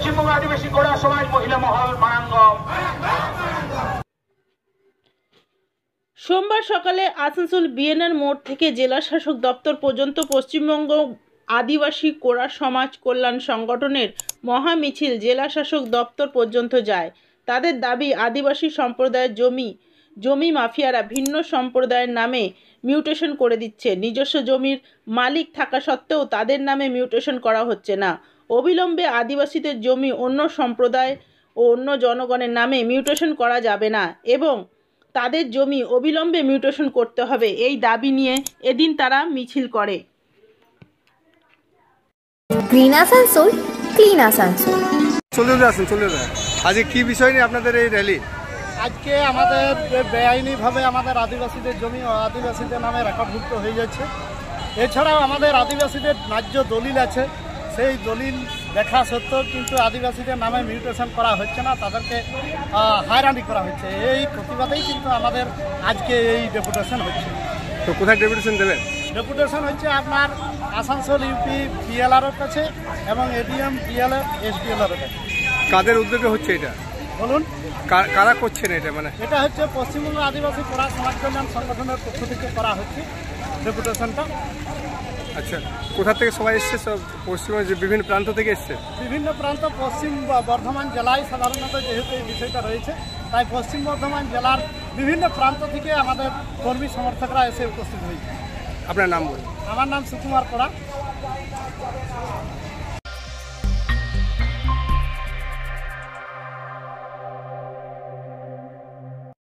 পশ্চিমবঙ্গ আদিবাসী কোড়া সমাজ মহিলা মহল মানাঙ্গ। সোমবার সকালে আসানসোল বিএনআর মোড় থেকে জেলা শাসক দপ্তর পর্যন্ত পশ্চিমবঙ্গ আদিবাসী কোড়া সমাজ কল্যাণ সংগঠনের মহামিছিল জেলা শাসক দপ্তর পর্যন্ত যায়। তাদের দাবি, আদিবাসী সম্প্রদায়ের জমি মাফিয়ারা ভিন্ন সম্প্রদায়ের নামে মিউটেশন করে দিচ্ছে। নিজস্ব জমির মালিক থাকা সত্ত্বেও তাদের নামে মিউটেশন করা হচ্ছে না। অবিলম্বে আদিবাসীদের জমি অন্য সম্প্রদায় ও অন্য জনগণের নামে মিউটেশন করা যাবে না এবং তাদের জমি অবিলম্বে মিউটেশন করতে হবে, এই দাবি নিয়ে এদিন তারা মিছিল করে। Green Asansol, clean Asansol. চলে যায়। আজকে কি বিষয় নিয়ে আপনাদের এই র্যালি? আজকে আমাদের বেআইনিভাবে আমাদের আদিবাসীদের জমি ও আদিবাসীদের নামে রেকর্ডভুক্ত হয়ে যাচ্ছে। এছাড়াও আমাদের আদিবাসীদের ন্যায্য দলিল আছে, সেই দলিল দেখা সত্ত্বেও কিন্তু আদিবাসীদের নামে মিউটেশন করা হচ্ছে না, তাদেরকে হয়রানি করা হচ্ছে। এই প্রতিবাদেই কিন্তু আমাদের আজকে এই ডেপুটেশন হচ্ছে। তো কোথায় ডেপুটেশন দেবেন? ডেপুটেশন হচ্ছে আপনার আসানসোল ইউপি পিএলআরের কাছে এবং এডিএম পিএলআর এসডিএলআরের কাছে। কাদের উদ্যোগে হচ্ছে এটা বলুন? কারা করছেন এটা? মানে এটা হচ্ছে পশ্চিমবঙ্গ আদিবাসী কোড়া সমাজ কল্যাণ সংগঠনের পক্ষ থেকে করা হচ্ছে ডেপুটেশনটা। আচ্ছা, কোথা থেকে সবাই এসছে? সব পশ্চিমবঙ্গের বিভিন্ন প্রান্ত থেকে এসছে। বিভিন্ন প্রান্ত, পশ্চিম বর্ধমান জেলায় সাধারণত যেহেতু এই বিষয়টা রয়েছে, তাই পশ্চিম বর্ধমান জেলার বিভিন্ন প্রান্ত থেকে আমাদের কর্মী সমর্থকরা এসে উপস্থিত হয়েছে। আপনার নাম বলুন। আমার নাম সুকুমার কোড়া।